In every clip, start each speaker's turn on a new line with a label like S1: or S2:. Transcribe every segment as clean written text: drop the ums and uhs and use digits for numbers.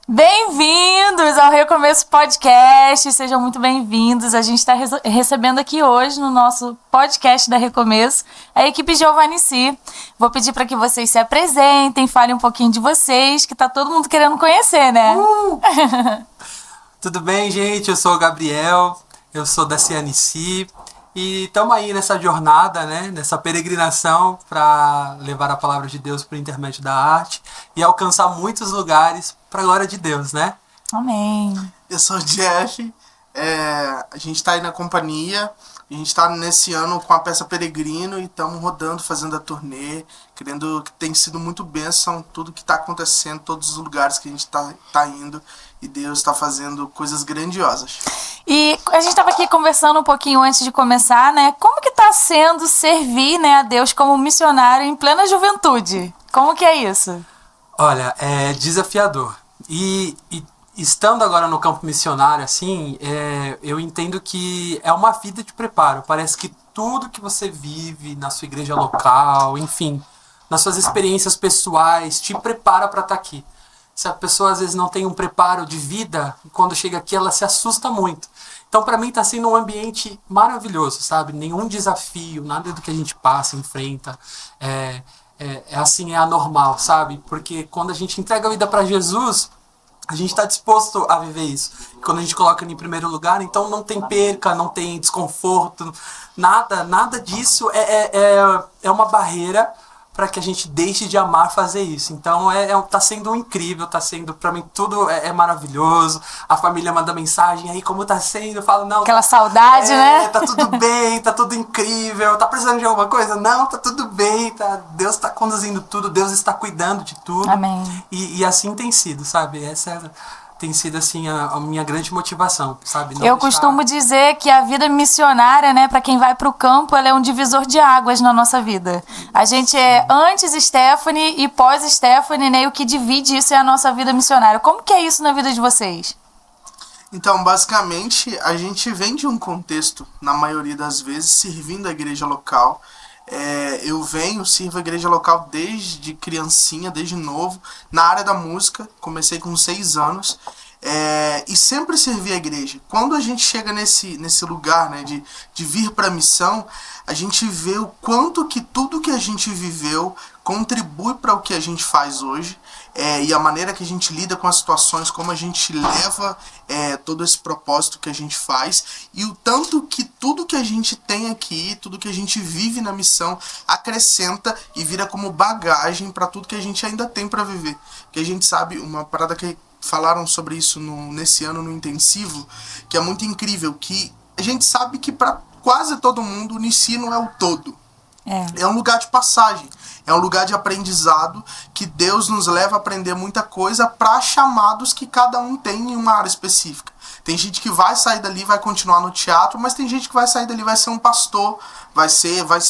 S1: Bem-vindos ao Recomeço Podcast, sejam muito bem-vindos. A gente está recebendo aqui hoje no nosso podcast da Recomeço a equipe Giovanici. Vou pedir para que vocês se apresentem, falem um pouquinho de vocês, que tá todo mundo querendo conhecer, né?
S2: Tudo bem, gente? Eu sou o Gabriel, eu sou da CNC e estamos aí nessa jornada, né? Nessa peregrinação para levar a palavra de Deus por intermédio da arte e alcançar muitos lugares para a glória de Deus, né?
S1: Amém.
S3: Eu sou o Jeff, a gente está aí na companhia, a gente está nesse ano com a peça Peregrino e estamos rodando, fazendo a turnê, querendo que tem sido muito bênção tudo que está acontecendo, todos os lugares que a gente tá indo e Deus está fazendo coisas grandiosas.
S1: E a gente estava aqui conversando um pouquinho antes de começar, né? Como que está sendo servir, né, a Deus como missionário em plena juventude? Como que é isso?
S2: Olha, é desafiador. E estando agora no campo missionário, assim, eu entendo que é uma vida de preparo. Parece que tudo que você vive na sua igreja local, enfim, nas suas experiências pessoais, te prepara para estar aqui. Se a pessoa às vezes não tem um preparo de vida, quando chega aqui ela se assusta muito. Então para mim está sendo um ambiente maravilhoso, sabe? Nenhum desafio, nada do que a gente passa, enfrenta, é anormal, sabe? Porque quando a gente entrega a vida para Jesus, a gente está disposto a viver isso. Quando a gente coloca ele em primeiro lugar, então não tem perca, não tem desconforto, nada disso é uma barreira para que a gente deixe de amar fazer isso. Então tá sendo incrível, tá sendo, para mim tudo é maravilhoso. A família manda mensagem aí, como tá sendo? Eu falo, não.
S1: Aquela saudade, né?
S2: Tá tudo bem, tá tudo incrível. Tá precisando de alguma coisa? Não, tá tudo bem, Deus tá conduzindo tudo, Deus está cuidando de tudo.
S1: Amém.
S2: E assim tem sido, sabe? Essa tem sido assim a minha grande motivação, sabe?
S1: Eu costumo dizer que a vida missionária, né, para quem vai para o campo, ela é um divisor de águas na nossa vida. A gente é antes Stephanie e pós Stephanie, né, e o que divide isso é a nossa vida missionária. Como que é isso na vida de vocês?
S3: Então, basicamente, a gente vem de um contexto, na maioria das vezes, servindo a igreja local. Eu sirvo a igreja local desde criancinha, desde novo, na área da música, comecei com 6 anos, e sempre servi a igreja. Quando a gente chega nesse lugar, né, de vir para a missão, a gente vê o quanto que tudo que a gente viveu contribui para o que a gente faz hoje, e a maneira que a gente lida com as situações, como a gente leva todo esse propósito que a gente faz, e o tanto que tudo que a gente tem aqui, tudo que a gente vive na missão, acrescenta e vira como bagagem para tudo que a gente ainda tem para viver. Que a gente sabe, uma parada que falaram sobre isso nesse ano no intensivo, que é muito incrível, que a gente sabe que para quase todo mundo o Nici não é o todo. É um lugar de passagem, é um lugar de aprendizado, que Deus nos leva a aprender muita coisa para chamados que cada um tem em uma área específica. Tem gente que vai sair dali e vai continuar no teatro, mas tem gente que vai sair dali e vai ser um pastor, vai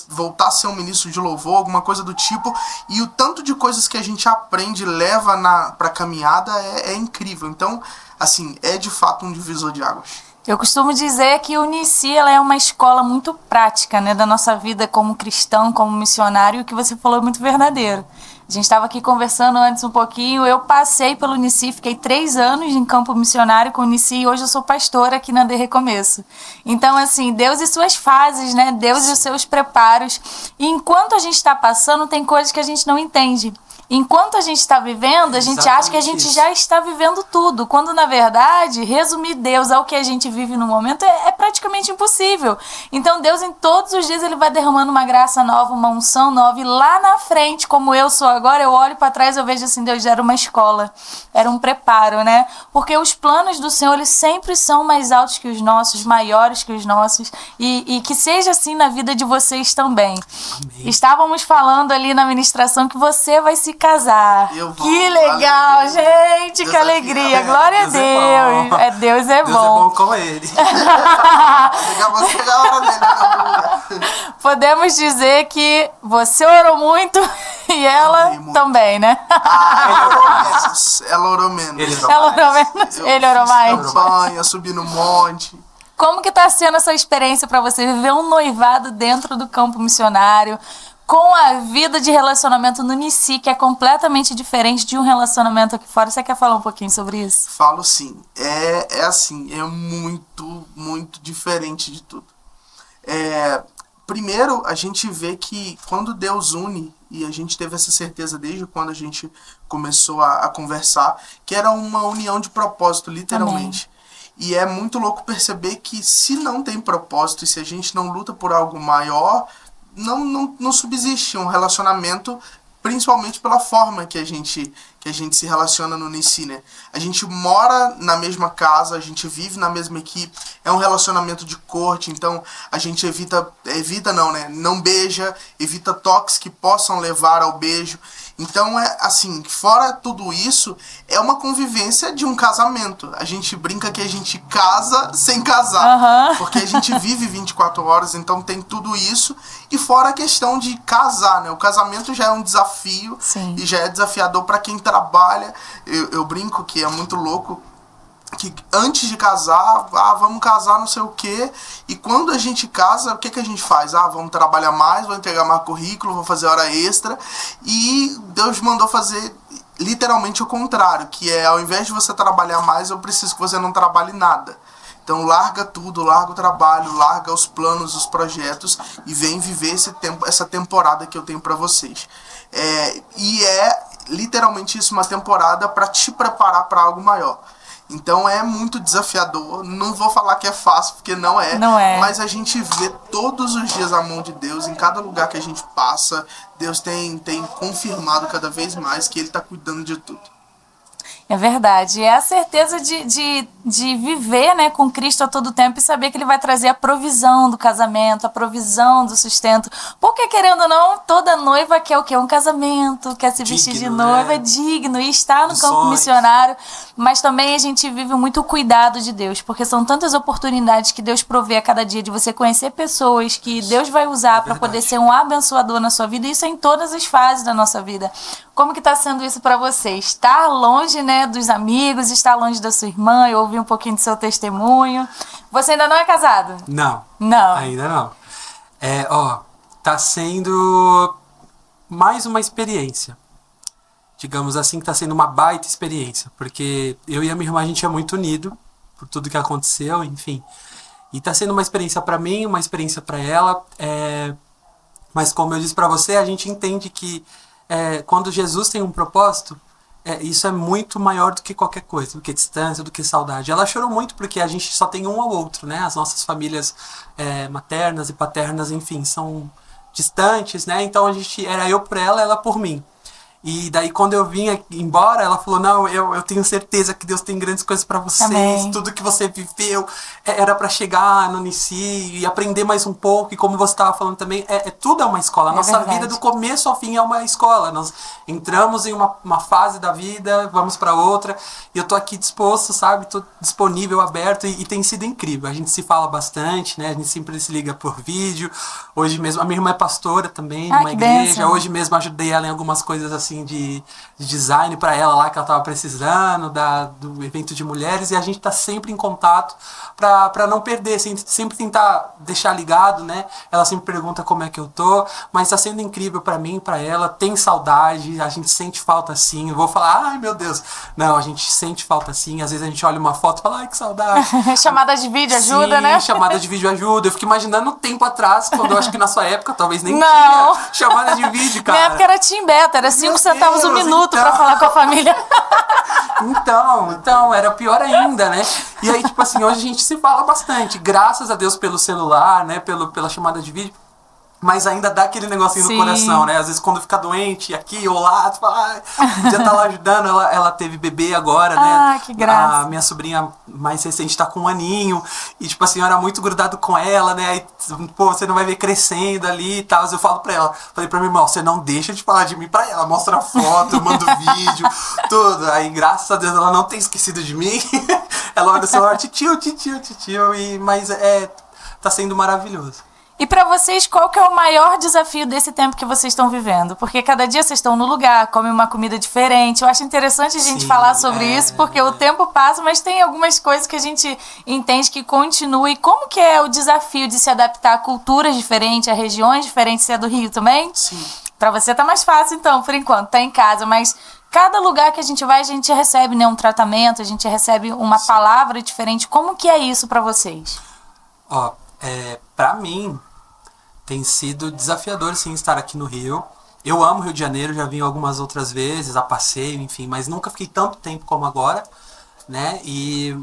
S3: voltar a ser um ministro de louvor, alguma coisa do tipo. E o tanto de coisas que a gente aprende e leva para a caminhada é incrível. Então, assim, é de fato um divisor de águas.
S1: Eu costumo dizer que o Nici, ela é uma escola muito prática, né, da nossa vida como cristão, como missionário, e o que você falou é muito verdadeiro. A gente estava aqui conversando antes um pouquinho, eu passei pelo Nici, fiquei 3 anos em campo missionário com o Nici e hoje eu sou pastora aqui na De Recomeço. Então, assim, Deus e suas fases, né, Deus e os seus preparos. E enquanto a gente está passando, tem coisas que a gente não entende. Enquanto a gente está vivendo, a gente acha que a gente já está vivendo tudo, quando na verdade, resumir Deus ao que a gente vive no momento é praticamente impossível. Então Deus em todos os dias ele vai derramando uma graça nova, uma unção nova, e lá na frente, como eu sou agora, eu olho para trás e eu vejo assim, Deus era uma escola, era um preparo, né? Porque os planos do Senhor, eles sempre são mais altos que os nossos, maiores que os nossos, e que seja assim na vida de vocês também. Amém. Estávamos falando ali na ministração que você vai se casar. Que legal, gente, Deus, que alegria. Glória a Deus. Deus é bom. Deus é bom
S2: com ele.
S1: Podemos dizer que você orou muito e ela também, né?
S3: Ela orou menos.
S1: Ela orou menos. Ele orou mais.
S3: Campanha, subi no monte.
S1: Como que tá sendo essa experiência para você viver um noivado dentro do campo missionário, com a vida de relacionamento no Nici, que é completamente diferente de um relacionamento aqui fora? Você quer falar um pouquinho sobre isso?
S3: Falo sim. É assim, é muito, muito diferente de tudo. Primeiro, a gente vê que quando Deus une, e a gente teve essa certeza desde quando a gente começou a conversar, que era uma união de propósito, literalmente. Amém. E é muito louco perceber que se não tem propósito e se a gente não luta por algo maior, não subsiste um relacionamento, principalmente pela forma que a gente se relaciona no Nici, né? A gente mora na mesma casa, a gente vive na mesma equipe, é um relacionamento de corte, então a gente não beija, evita toques que possam levar ao beijo. Então, assim, fora tudo isso, é uma convivência de um casamento. A gente brinca que a gente casa sem casar, porque a gente vive 24 horas, então tem tudo isso. E fora a questão de casar, né? O casamento já é um desafio. Sim. E já é desafiador para quem trabalha. Eu brinco que é muito louco, que antes de casar, vamos casar não sei o quê, e quando a gente casa, o que a gente faz? Vamos trabalhar mais, vou entregar mais currículo, vou fazer hora extra, e Deus mandou fazer literalmente o contrário, que é, ao invés de você trabalhar mais, eu preciso que você não trabalhe nada. Então larga tudo, larga o trabalho, larga os planos, os projetos, e vem viver essa temporada que eu tenho para vocês. E é literalmente isso, uma temporada para te preparar para algo maior. Então é muito desafiador, não vou falar que é fácil, porque não é, mas a gente vê todos os dias a mão de Deus, em cada lugar que a gente passa, Deus tem confirmado cada vez mais que Ele está cuidando de tudo.
S1: É verdade, é a certeza de viver, né, com Cristo a todo tempo e saber que Ele vai trazer a provisão do casamento, a provisão do sustento, porque querendo ou não, toda noiva quer o quê? Um casamento, quer se vestir de noiva, digno, e estar no campo missionário, mas também a gente vive muito o cuidado de Deus, porque são tantas oportunidades que Deus provê a cada dia de você conhecer pessoas que Deus vai usar para poder ser um abençoador na sua vida, e isso é em todas as fases da nossa vida. Como que está sendo isso para você? Estar longe, né, dos amigos, estar longe da sua irmã, eu ouvi um pouquinho do seu testemunho. Você ainda não é casado?
S2: Não.
S1: Não.
S2: Ainda não. Tá sendo mais uma experiência. Digamos assim, que tá sendo uma baita experiência, porque eu e a minha irmã, a gente é muito unido por tudo que aconteceu, enfim. E tá sendo uma experiência para mim, uma experiência para ela, mas como eu disse para você, a gente entende que quando Jesus tem um propósito, isso é muito maior do que qualquer coisa, do que distância, do que saudade. Ela chorou muito porque a gente só tem um ao outro, né? As nossas famílias maternas e paternas, enfim, são distantes, né? Então era eu por ela por mim. E daí quando eu vim embora, ela falou, não, eu tenho certeza que Deus tem grandes coisas para vocês. Amém. Tudo que você viveu era para chegar no Nici e aprender mais um pouco. E como você estava falando também, tudo é uma escola. A nossa vida do começo ao fim é uma escola. Nós entramos em uma fase da vida, vamos para outra. E eu tô aqui disposto, sabe? Tô disponível, aberto, e tem sido incrível. A gente se fala bastante, né? A gente sempre se liga por vídeo. Hoje mesmo, a minha irmã é pastora também, numa igreja. Bênção. Hoje mesmo ajudei ela em algumas coisas assim, de design para ela lá que ela tava precisando, do evento de mulheres, e a gente tá sempre em contato para não perder, sempre tentar deixar ligado, né? Ela sempre pergunta como é que eu tô, mas tá sendo incrível para mim, para ela, tem saudade, a gente sente falta sim. Eu vou falar, ai meu Deus, não, a gente sente falta sim, às vezes a gente olha uma foto e fala, ai que saudade.
S1: Chamada de vídeo ajuda, né?
S2: Chamada de vídeo ajuda. Eu fico imaginando um tempo atrás, quando eu acho que na sua época talvez nem tinha chamada de vídeo, cara.
S1: Na época era Team Beta, era 5 centavos um minuto para falar com a família.
S2: Então, era pior ainda, né? E aí, tipo assim, hoje a gente se fala bastante, graças a Deus pelo celular, né? Pela chamada de vídeo. Mas ainda dá aquele negocinho no coração, né? Às vezes quando fica doente, aqui ou lá, tu fala, já tá lá ajudando. Ela teve bebê agora, né?
S1: Que graça.
S2: A minha sobrinha mais recente tá com 1 aninho. E tipo assim, eu era muito grudado com ela, né? Aí, pô, você não vai ver crescendo ali e tal. Eu falo pra ela, falei pra minha irmã, você não deixa de falar de mim pra ela. Mostra foto, manda vídeo, tudo. Aí, graças a Deus, ela não tem esquecido de mim. Ela olha o celular, titio. Mas tá sendo maravilhoso.
S1: E E para vocês, qual que é o maior desafio desse tempo que vocês estão vivendo? Porque cada dia vocês estão no lugar, comem uma comida diferente. Eu acho interessante a gente falar sobre isso, porque o tempo passa, mas tem algumas coisas que a gente entende que continua. E como que é o desafio de se adaptar a culturas diferentes, a regiões diferentes? Você é do Rio também?
S3: Sim.
S1: Para você tá mais fácil, então, por enquanto, tá em casa, mas cada lugar que a gente vai, a gente recebe, né, um tratamento, a gente recebe uma palavra diferente. Como que é isso para vocês?
S2: Ó, pra mim, tem sido desafiador, sim, estar aqui no Rio. Eu amo Rio de Janeiro, já vim algumas outras vezes, a passeio, enfim, mas nunca fiquei tanto tempo como agora, né?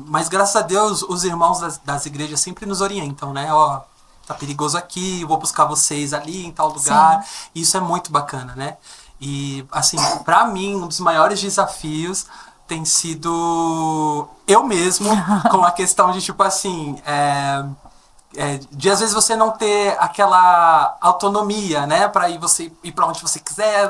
S2: Mas graças a Deus, os irmãos das igrejas sempre nos orientam, né? Ó, tá perigoso aqui, vou buscar vocês ali em tal lugar. Sim. Isso é muito bacana, né? E, assim, pra mim, um dos maiores desafios tem sido eu mesmo, com a questão de, tipo assim, de às vezes você não ter aquela autonomia, né, para você ir para onde você quiser,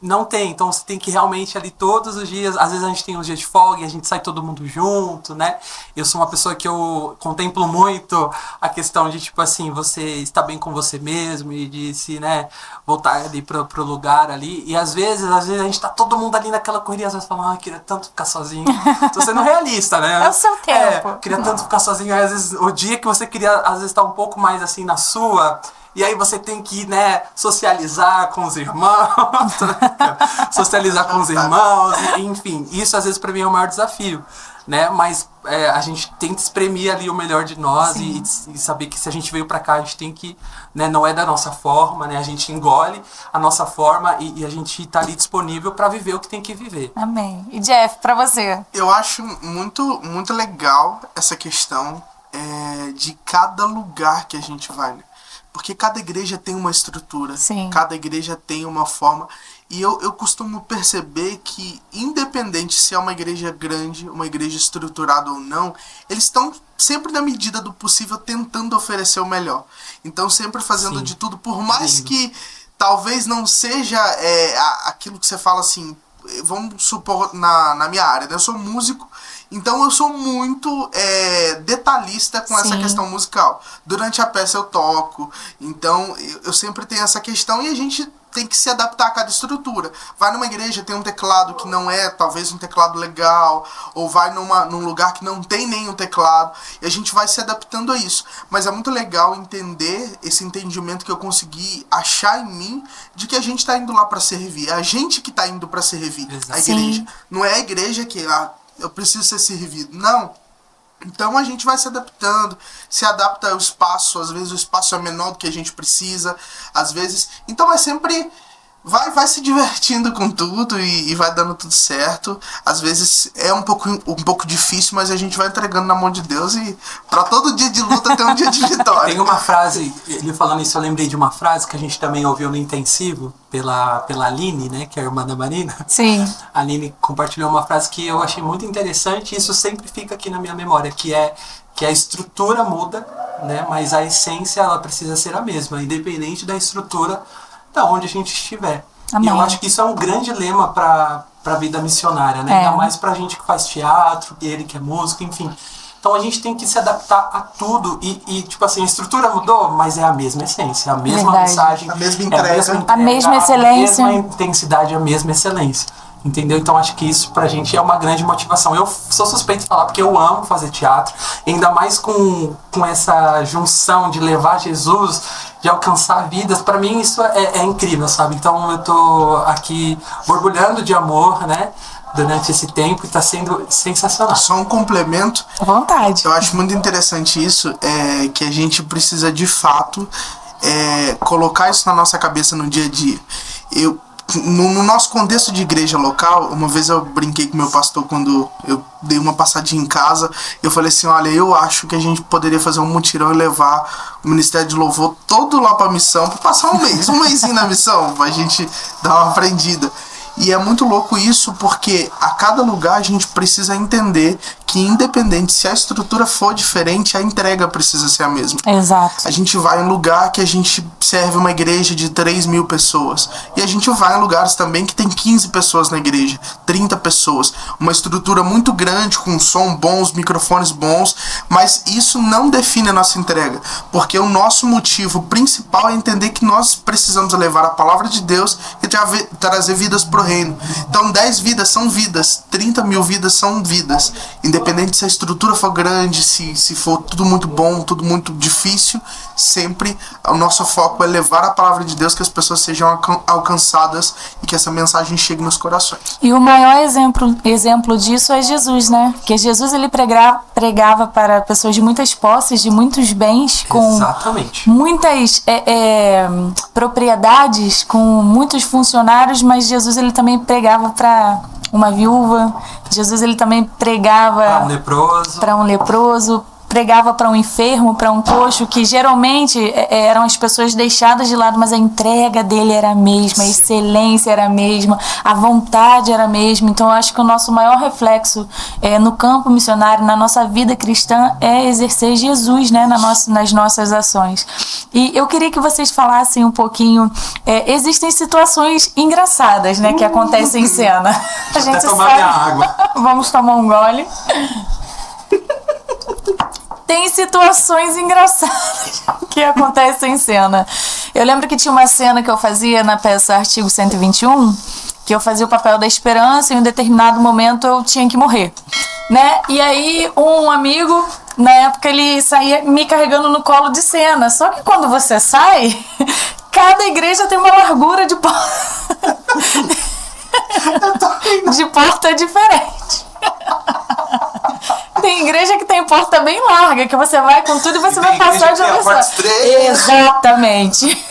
S2: não tem, então você tem que realmente ali todos os dias, às vezes a gente tem uns dias de folga e a gente sai todo mundo junto, né, eu sou uma pessoa que eu contemplo muito a questão de, tipo assim, você estar bem com você mesmo e de se, né, voltar ali pro lugar ali, e às vezes a gente tá todo mundo ali naquela correria, às vezes falando, queria tanto ficar sozinho, tô sendo realista, né,
S1: é o seu tempo,
S2: queria tanto ficar sozinho, às vezes o dia que você queria às vezes estar um pouco mais assim na sua, e aí você tem que, né, socializar com os irmãos, socializar com os irmãos, enfim, isso às vezes para mim é o maior desafio, né, mas a gente tenta espremer ali o melhor de nós e saber que se a gente veio para cá, a gente tem que, né, não é da nossa forma, né, a gente engole a nossa forma e a gente tá ali disponível para viver o que tem que viver.
S1: Amém. E Jeff, para você?
S3: Eu acho muito, muito legal essa questão de cada lugar que a gente vai, né? Porque cada igreja tem uma estrutura, cada igreja tem uma forma, e eu costumo perceber que, independente se é uma igreja grande, uma igreja estruturada ou não, eles estão sempre, na medida do possível, tentando oferecer o melhor. Então sempre fazendo de tudo, por mais que talvez não seja aquilo que você fala assim, vamos supor na minha área, né? Eu sou músico, então eu sou muito detalhista com essa questão musical. Durante a peça eu toco, então eu sempre tenho essa questão e a gente tem que se adaptar a cada estrutura. Vai numa igreja, tem um teclado que não é talvez um teclado legal, ou vai num lugar que não tem nenhum teclado, e a gente vai se adaptando a isso. Mas é muito legal entender esse entendimento que eu consegui achar em mim, de que a gente está indo lá para servir. É a gente que está indo para servir a igreja. Não é a igreja que eu preciso ser servido. Não. Então a gente vai se adaptando, se adapta ao espaço, às vezes o espaço é menor do que a gente precisa, às vezes... Então é sempre... Vai se divertindo com tudo e vai dando tudo certo. Às vezes é um pouco difícil, mas a gente vai entregando na mão de Deus e para todo dia de luta tem um dia de vitória.
S2: Tem uma frase, ele falando isso, eu lembrei de uma frase que a gente também ouviu no intensivo pela Aline, né, que é a irmã da Marina.
S1: Sim.
S2: A Aline compartilhou uma frase que eu achei muito interessante e isso sempre fica aqui na minha memória, que a estrutura muda, né, mas a essência ela precisa ser a mesma, independente da estrutura da onde a gente estiver.
S1: Amém.
S2: E eu acho que isso é um grande lema para a vida missionária, né? Ainda mais pra gente que faz teatro, ele que é músico, enfim. Então a gente tem que se adaptar a tudo e tipo assim, a estrutura mudou, mas é a mesma essência, a mesma mensagem,
S3: a mesma entrega,
S1: a mesma excelência,
S2: a mesma intensidade, a mesma excelência. Entendeu? Então acho que isso pra gente é uma grande motivação. Eu sou suspeito de falar porque eu amo fazer teatro, ainda mais com essa junção de levar Jesus, de alcançar vidas. Pra mim isso é incrível, sabe? Então eu tô aqui borbulhando de amor, né? Durante esse tempo e tá sendo sensacional.
S3: Só um complemento.
S1: À vontade.
S3: Eu acho muito interessante isso, que a gente precisa de fato colocar isso na nossa cabeça no dia a dia. No nosso contexto de igreja local, uma vez eu brinquei com meu pastor quando eu dei uma passadinha em casa. Eu falei assim, olha, eu acho que a gente poderia fazer um mutirão e levar o Ministério de Louvor todo lá pra missão, pra passar um mêsinho na missão, pra gente dar uma aprendida. E é muito louco isso, porque a cada lugar a gente precisa entender que, independente se a estrutura for diferente, a entrega precisa ser a mesma.
S1: Exato.
S3: A gente vai em um lugar que a gente serve uma igreja de 3.000 pessoas. E a gente vai em lugares também que tem 15 pessoas na igreja, 30 pessoas. Uma estrutura muito grande, com som bom, os microfones bons, mas isso não define a nossa entrega, porque o nosso motivo principal é entender que nós precisamos levar a palavra de Deus e trazer vidas pro reino. Então 10 vidas são vidas, 30.000 vidas são vidas. Independente se a estrutura for grande, se for tudo muito bom, tudo muito difícil, sempre o nosso foco é levar a palavra de Deus, que as pessoas sejam alcançadas e que essa mensagem chegue nos corações.
S1: E o maior exemplo disso é Jesus, né? Porque Jesus, ele pregava para pessoas de muitas posses, de muitos bens, com
S2: Exatamente.
S1: muitas propriedades, com muitos funcionários, mas Jesus, ele também pregava para uma viúva. Jesus, ele também pregava para um leproso, pregava para um enfermo, para um coxo, que geralmente eram as pessoas deixadas de lado, mas a entrega dele era a mesma, a excelência era a mesma, a vontade era a mesma. Então eu acho que o nosso maior reflexo no campo missionário, na nossa vida cristã, é exercer Jesus, né, nas nossas ações. E eu queria que vocês falassem um pouquinho, existem situações engraçadas, né, que acontecem em cena. A gente
S2: até tomar minha água.
S1: Vamos tomar um gole. Tem situações engraçadas que acontecem em cena. Eu lembro que tinha uma cena que eu fazia na peça Artigo 121, que eu fazia o papel da esperança e em um determinado momento eu tinha que morrer, né? E aí um amigo, na época, ele saía me carregando no colo de cena. Só que quando você sai, cada igreja tem uma largura de porta diferente. Tem igreja que tem porta bem larga, que você vai com tudo e você vai passar de uma pessoa. Exatamente.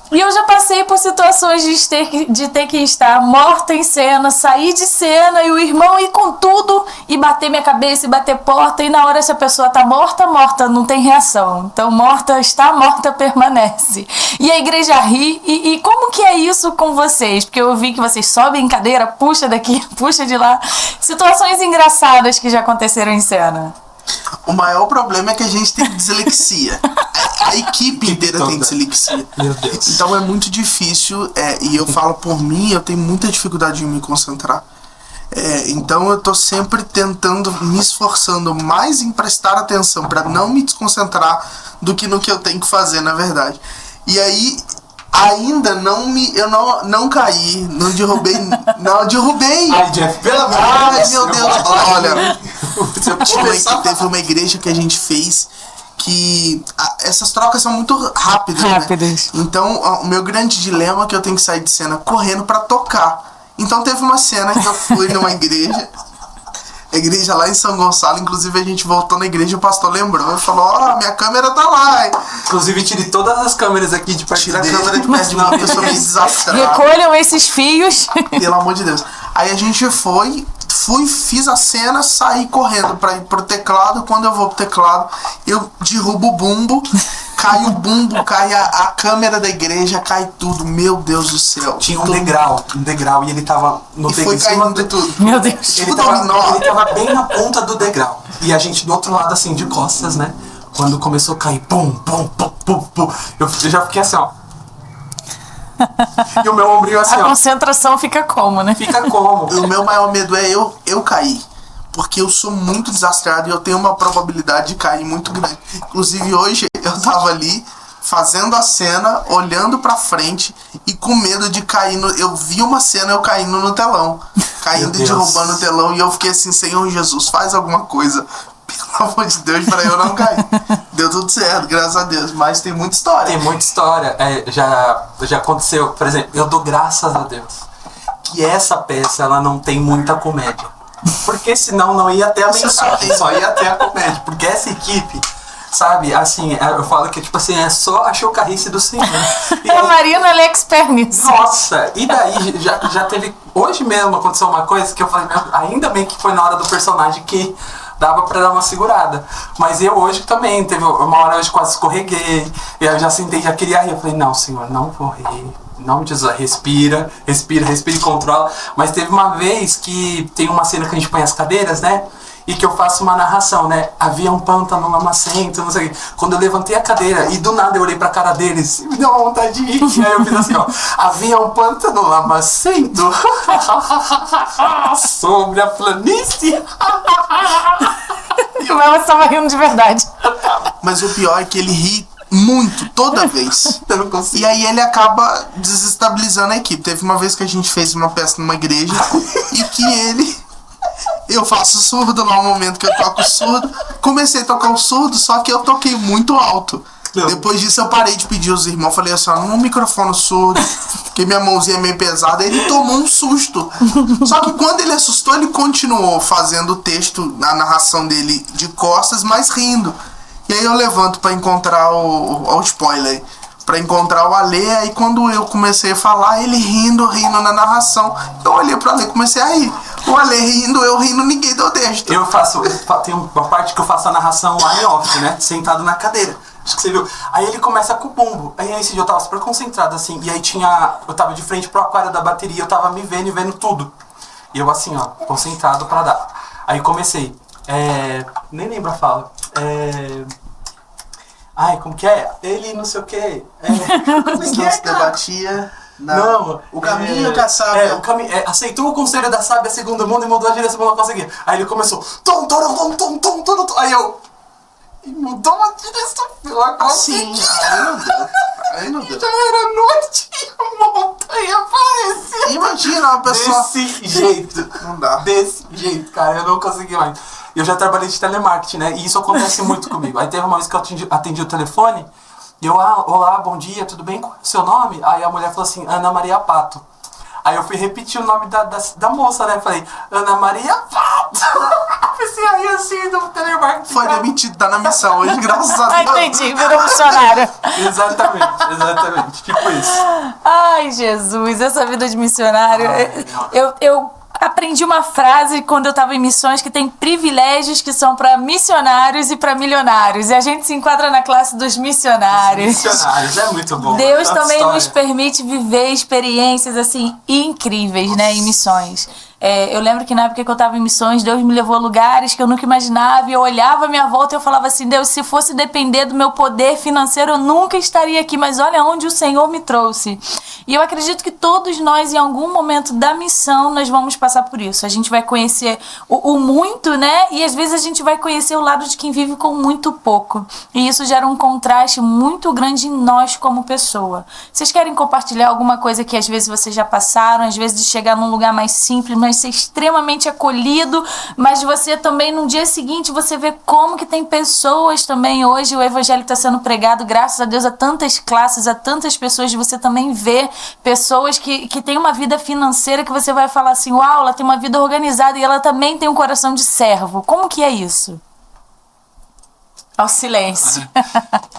S1: E eu já passei por situações de ter que estar morta em cena, sair de cena e o irmão ir com tudo e bater minha cabeça e bater porta. E na hora, se a pessoa tá morta, não tem reação. Então, morta está, morta permanece. E a igreja ri. E como que é isso com vocês? Porque eu vi que vocês sobem em cadeira, puxa daqui, puxa de lá. Situações engraçadas que já aconteceram em cena.
S3: O maior problema é que a gente tem dislexia. A equipe inteira tem dislexia.
S2: Meu Deus.
S3: Então é muito difícil, e eu falo por mim, eu tenho muita dificuldade em me concentrar. Então eu tô sempre tentando, me esforçando mais em prestar atenção para não me desconcentrar do que no que eu tenho que fazer, na verdade. E aí ainda eu não caí, não derrubei.
S2: Ai, Jeff, pelo amor
S3: Ai,
S2: de
S3: meu Deus, olha, teve uma
S2: igreja
S3: igreja que a gente fez que essas trocas são muito rápidas, né? Então o meu grande dilema é que eu tenho que sair de cena correndo pra tocar. Então teve uma cena que eu fui numa igreja, a igreja lá em São Gonçalo, inclusive a gente voltou na igreja e o pastor lembrou e falou, minha câmera tá lá.
S2: Inclusive tire todas as câmeras aqui de perto
S3: Tira a câmera de perto de uma pessoa meio desastrada.
S1: Recolham esses fios.
S3: Pelo amor de Deus. Aí a gente fiz a cena, saí correndo pra ir pro teclado. Quando eu vou pro teclado, eu derrubo o bumbo, cai o bumbo, cai a câmera da igreja, cai tudo. Meu Deus do céu.
S2: Tinha um degrau e ele tava no degrau.
S3: E foi caindo tudo.
S1: Meu Deus.
S2: Ele tava bem na ponta do degrau. E a gente do outro lado, assim, de costas, né? Quando começou a cair, pum, pum, pum, pum, pum. Eu já fiquei assim, ó. E o meu ombrinho assim,
S1: ó. A concentração fica como, né?
S2: Fica como.
S3: O meu maior medo é eu cair. Porque eu sou muito desastrado e eu tenho uma probabilidade de cair muito grande. Inclusive hoje eu tava ali fazendo a cena, olhando pra frente e com medo de cair eu vi uma cena eu caindo no telão. Caindo e derrubando o telão e eu fiquei assim, Senhor Jesus, faz alguma coisa. Pelo amor de Deus, pra eu não cair. Deu tudo certo, graças a Deus. Mas tem muita história.
S2: Tem muita história. Já aconteceu, por exemplo, eu dou graças a Deus que essa peça ela não tem muita comédia. Porque senão não ia ter a mensagem, só ia ter a comédia. Porque essa equipe, sabe, assim, eu falo que tipo assim, é só a chocarrice do Senhor.
S1: E a Marina, ela é expert nisso.
S2: Nossa, e daí já teve. Hoje mesmo aconteceu uma coisa que eu falei, ainda bem que foi na hora do personagem que dava pra dar uma segurada. Mas eu hoje também, teve uma hora hoje quase escorreguei. E eu já sentei, já queria rir. Eu falei, não, Senhor, não vou rir. Não me diz, respira e controla. Mas teve uma vez que tem uma cena que a gente põe as cadeiras, né? e que eu faço uma narração, né? Havia um pântano lamacento, não sei o quê. Quando eu levantei a cadeira e do nada eu olhei pra cara deles e me deu uma vontade de rir. E aí eu fiz assim, ó. Havia um pântano lamacento sobre a planície.
S1: E o Mel estava rindo de verdade.
S3: Mas o pior é que ele ri muito, toda vez.
S2: Eu não consigo.
S3: E aí ele acaba desestabilizando a equipe. Teve uma vez que a gente fez uma peça numa igreja e que ele... Eu faço surdo lá no momento que eu toco surdo. Comecei a tocar o surdo, só que eu toquei muito alto. Não. Depois disso eu parei de pedir os irmãos. Falei assim, ó, num microfone surdo, porque minha mãozinha é meio pesada. Ele tomou um susto. Só que quando ele assustou, ele continuou fazendo o texto, a narração dele de costas, mas rindo. E aí eu levanto pra encontrar o spoiler, pra encontrar o Ale. Aí quando eu comecei a falar, ele rindo na narração. Eu olhei pro Ale e comecei a rir. O Ale rindo, eu rindo, ninguém deu texto.
S2: Tem uma parte que eu faço a narração lá em off, né? Sentado na cadeira. Acho que você viu. Aí ele começa com o bumbo. Aí esse dia eu tava super concentrado, assim. E aí eu tava de frente pro aquário da bateria, eu tava me vendo e vendo tudo. E eu assim, ó, concentrado pra dar. Aí comecei. Nem lembro a fala. Ai, como que é? Ele não sei o quê.
S3: Como é que é, debatia...
S2: Não,
S3: o caminho que a sábia...
S2: aceitou o conselho da sábia segundo o mundo e mudou a direção pra não conseguir. Aí ele começou... Aí eu... E mudou a direção pela
S3: assim, aí não deu.
S2: Já era noite e a montanha apareceu.
S3: Imagina uma pessoa...
S2: Desse jeito.
S3: Não dá.
S2: Desse jeito, cara. Eu não consegui mais. Eu já trabalhei de telemarketing, né? E isso acontece muito comigo. Aí teve uma vez que eu atendi o telefone... E eu, olá, bom dia, tudo bem? Qual é o seu nome? Aí a mulher falou assim, Ana Maria Pato. Aí eu fui repetir o nome da moça, né? Falei, Ana Maria Pato. Pensei aí assim do telemarketing.
S3: Foi demitido, tá na missão hoje, graças a Deus.
S1: Entendi, virou missionário.
S2: Exatamente, tipo isso.
S1: Ai, Jesus, essa vida de missionário. Eu aprendi uma frase quando eu estava em missões que tem privilégios que são para missionários e para milionários. E a gente se enquadra na classe dos missionários.
S2: Missionários, é muito bom.
S1: Deus também nos permite viver experiências assim incríveis, né, em missões. Eu lembro que na época que eu estava em missões, Deus me levou a lugares que eu nunca imaginava, e eu olhava à minha volta e eu falava assim, Deus, se fosse depender do meu poder financeiro, eu nunca estaria aqui, mas olha onde o Senhor me trouxe. E eu acredito que todos nós, em algum momento da missão, nós vamos passar por isso. A gente vai conhecer o muito, né? E às vezes a gente vai conhecer o lado de quem vive com muito pouco. E isso gera um contraste muito grande em nós como pessoa. Vocês querem compartilhar alguma coisa que às vezes vocês já passaram, às vezes de chegar num lugar mais simples, mas ser extremamente acolhido, mas você também no dia seguinte você vê como que tem pessoas também hoje, o evangelho está sendo pregado, graças a Deus, a tantas classes, a tantas pessoas, você também vê pessoas que têm uma vida financeira que você vai falar assim, uau, ela tem uma vida organizada e ela também tem um coração de servo. Como que é isso? Ao silêncio.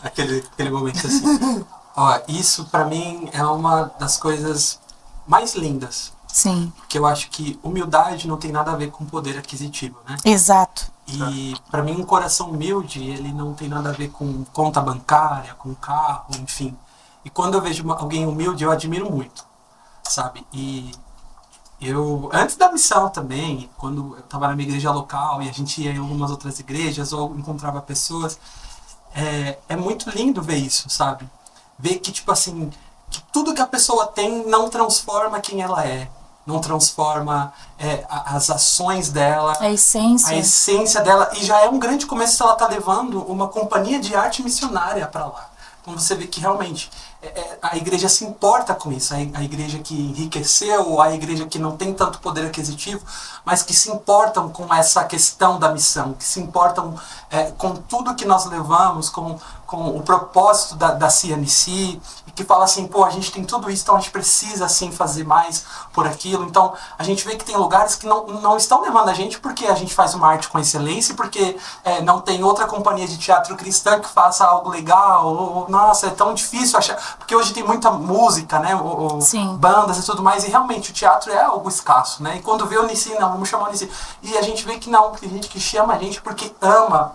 S2: Aquele momento assim. Ó, isso pra mim é uma das coisas mais lindas.
S1: Sim.
S2: Porque eu acho que humildade não tem nada a ver com poder aquisitivo, né?
S1: Exato.
S2: E pra mim um coração humilde, ele não tem nada a ver com conta bancária, com carro, enfim. E quando eu vejo alguém humilde, eu admiro muito, sabe? E eu, antes da missão também, quando eu estava na minha igreja local e a gente ia em algumas outras igrejas ou encontrava pessoas, é muito lindo ver isso, sabe? Ver que, tipo assim, que tudo que a pessoa tem não transforma quem ela é. Não transforma as ações dela.
S1: A essência.
S2: A essência dela. E já é um grande começo se ela está levando uma companhia de arte missionária para lá. Então você vê que realmente a igreja se importa com isso. A igreja que enriqueceu, a igreja que não tem tanto poder aquisitivo, mas que se importam com essa questão da missão, que se importam com tudo que nós levamos, com o propósito da CNC, e que fala assim, pô, a gente tem tudo isso, então a gente precisa assim fazer mais por aquilo. Então a gente vê que tem lugares que não estão levando a gente porque a gente faz uma arte com excelência, porque não tem outra companhia de teatro cristã que faça algo legal, ou nossa, é tão difícil achar, porque hoje tem muita música, né, bandas e tudo mais, e realmente o teatro é algo escasso, né, e quando vê o Nissi, não, vamos chamar o Nissi, e a gente vê que não, tem gente que chama a gente porque ama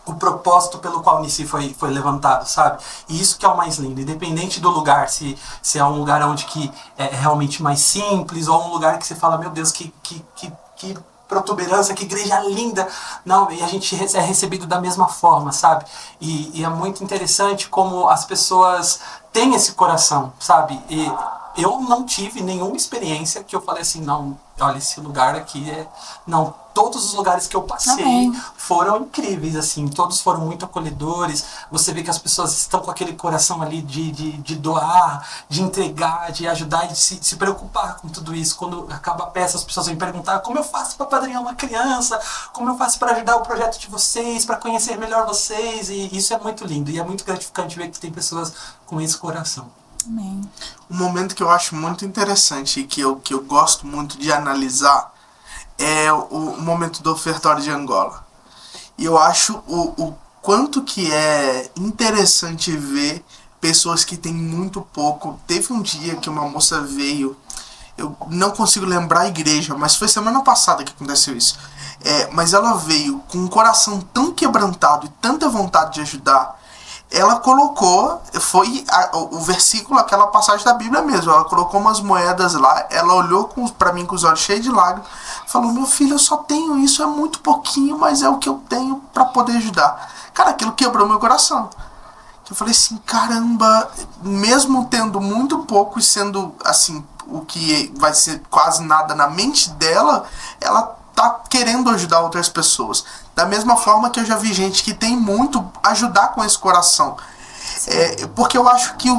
S2: o propósito pelo qual o Nissi foi levantado, sabe? E isso que é o mais lindo, independente do lugar, se é um lugar onde que é realmente mais simples, ou um lugar que você fala, meu Deus, que protuberância, que igreja linda. Não, e a gente é recebido da mesma forma, sabe? E é muito interessante como as pessoas têm esse coração, sabe? E eu não tive nenhuma experiência que eu falei assim, não, olha, esse lugar aqui é... Não, todos os lugares que eu passei foram incríveis, assim, todos foram muito acolhedores. Você vê que as pessoas estão com aquele coração ali de doar, de entregar, de ajudar e de se preocupar com tudo isso. Quando acaba a peça, as pessoas vêm perguntar como eu faço para padrinhar uma criança, como eu faço para ajudar o projeto de vocês, para conhecer melhor vocês, e isso é muito lindo. E é muito gratificante ver que tem pessoas com esse coração.
S1: Amém.
S3: Um momento que eu acho muito interessante e que eu gosto muito de analisar é o momento do ofertório de Angola. E eu acho o quanto que é interessante ver pessoas que têm muito pouco. Teve um dia que uma moça veio, eu não consigo lembrar a igreja, mas foi semana passada que aconteceu isso. Mas ela veio com um coração tão quebrantado e tanta vontade de ajudar. Ela colocou, o versículo, aquela passagem da Bíblia mesmo, ela colocou umas moedas lá, ela olhou pra mim com os olhos cheios de lágrimas, falou, meu filho, eu só tenho isso, é muito pouquinho, mas é o que eu tenho pra poder ajudar. Cara, aquilo quebrou meu coração. Eu falei assim, caramba, mesmo tendo muito pouco e sendo, assim, o que vai ser quase nada na mente dela, ela tá querendo ajudar outras pessoas. Da mesma forma que eu já vi gente que tem muito ajudar com esse coração. Porque eu acho que